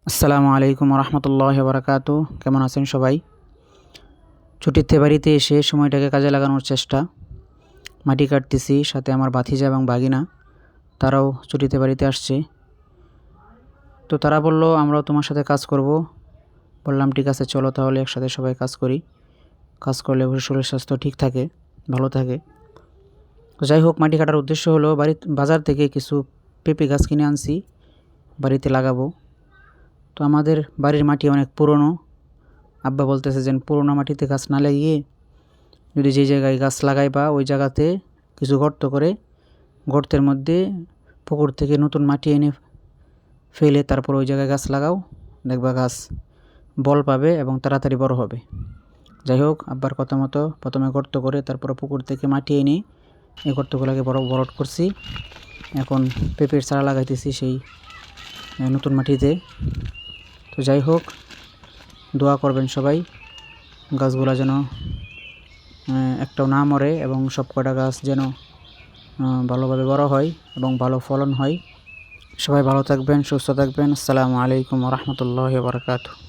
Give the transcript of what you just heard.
আসসালামু আলাইকুম রহমতুল্লাহি বারাকাতু। কেমন আছেন সবাই? ছুটিতে বাড়িতে এসে সময়টাকে কাজে লাগানোর চেষ্টা। মাটি কাটতেছি, সাথে আমার ভাতিজা এবং ভাগিনা, তারাও ছুটিতে বাড়িতে আসছে। তো তারা বলল আমরাও তোমার সাথে কাজ করব। বললাম ঠিক আছে, চলো তাহলে একসাথে সবাই কাজ করি। কাজ করলে অবশ্যই শরীর স্বাস্থ্য ঠিক থাকে, ভালো থাকে। তো যাই হোক, মাটি কাটার উদ্দেশ্য হলো বাজার থেকে কিছু পেঁপে গাছ কিনে আনছি, বাড়িতে লাগাবো। তো আমাদের বাড়ির মাটি অনেক পুরনো। আব্বা বলতেছে যে পুরোনো মাটিতে গাছ না লাগিয়ে যদি যে জায়গায় গাছ লাগাইবা ওই জায়গাতে কিছু গর্ত করে, গর্তের মধ্যে পুকুর থেকে নতুন মাটি এনে ফেলে তারপর ওই জায়গায় গাছ লাগাও, দেখবা গাছ বল পাবে এবং তাড়াতাড়ি বড় হবে। যাই হোক, আব্বার কথা মতো প্রথমে গর্ত করে তারপর পুকুর থেকে মাটি এনে এই গর্তগুলোকে বড় করছি। এখন পেঁপের চারা লাগাইতেছি সেই নতুন মাটিতে। তো যাই হোক, দোয়া করবেন সবাই, গাছগুলো যেন একটাও না মরে এবং সব কটা গাছ যেন ভালোভাবে বড় হয় এবং ভালো ফলন হয়। সবাই ভালো থাকবেন, সুস্থ থাকবেন। আসসালামু আলাইকুম রহমতুল্লাহি বারাকাতুহু।